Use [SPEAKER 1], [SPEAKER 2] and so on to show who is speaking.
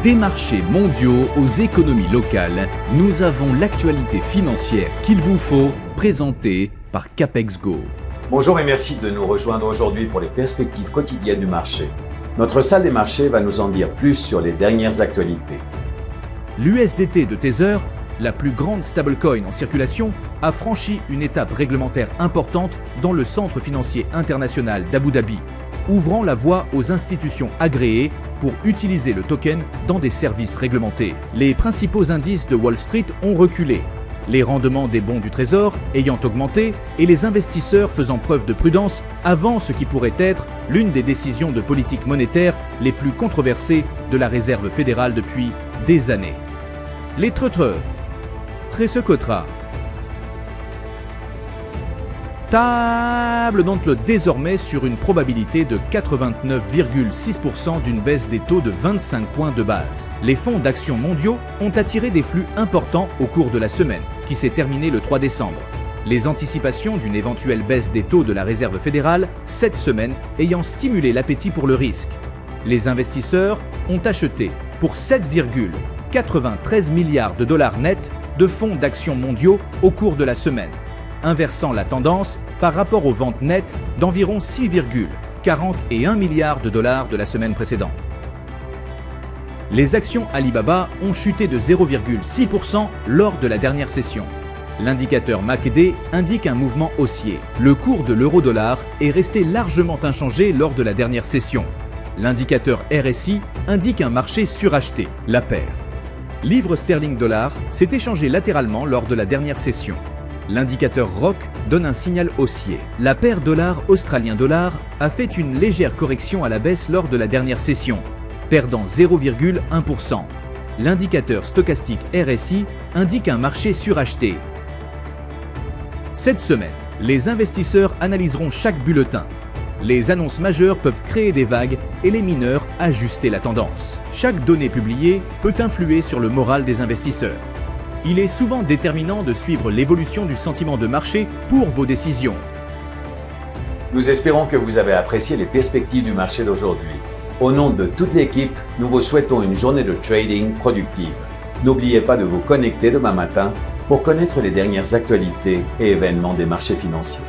[SPEAKER 1] Des marchés mondiaux aux économies locales, nous avons l'actualité financière qu'il vous faut, présentée par CapexGo.
[SPEAKER 2] Bonjour et merci de nous rejoindre aujourd'hui pour les perspectives quotidiennes du marché. Notre salle des marchés va nous en dire plus sur les dernières actualités.
[SPEAKER 1] L'USDT de Tether, la plus grande stablecoin en circulation, a franchi une étape réglementaire importante dans le centre financier international d'Abu Dhabi, ouvrant la voie aux institutions agréées pour utiliser le token dans des services réglementés. Les principaux indices de Wall Street ont reculé, les rendements des bons du Trésor ayant augmenté et les investisseurs faisant preuve de prudence avant ce qui pourrait être l'une des décisions de politique monétaire les plus controversées de la Réserve fédérale depuis des années. Les treuteurs, Tresecotra, table donc désormais sur une probabilité de 89,6% d'une baisse des taux de 25 points de base. Les fonds d'action mondiaux ont attiré des flux importants au cours de la semaine, qui s'est terminée le 3 décembre. Les anticipations d'une éventuelle baisse des taux de la Réserve fédérale cette semaine ayant stimulé l'appétit pour le risque. Les investisseurs ont acheté pour 7,93 milliards de dollars nets de fonds d'action mondiaux au cours de la semaine, inversant la tendance par rapport aux ventes nettes d'environ 6,41 milliards de dollars de la semaine précédente. Les actions Alibaba ont chuté de 0,6% lors de la dernière session. L'indicateur MACD indique un mouvement haussier. Le cours de l'euro-dollar est resté largement inchangé lors de la dernière session. L'indicateur RSI indique un marché suracheté, la paire. Livre sterling-dollar s'est échangé latéralement lors de la dernière session. L'indicateur ROC donne un signal haussier. La paire dollar-australien-dollar a fait une légère correction à la baisse lors de la dernière session, perdant 0,1%. L'indicateur stochastique RSI indique un marché suracheté. Cette semaine, les investisseurs analyseront chaque bulletin. Les annonces majeures peuvent créer des vagues et les mineurs ajuster la tendance. Chaque donnée publiée peut influer sur le moral des investisseurs. Il est souvent déterminant de suivre l'évolution du sentiment de marché pour vos décisions.
[SPEAKER 2] Nous espérons que vous avez apprécié les perspectives du marché d'aujourd'hui. Au nom de toute l'équipe, nous vous souhaitons une journée de trading productive. N'oubliez pas de vous connecter demain matin pour connaître les dernières actualités et événements des marchés financiers.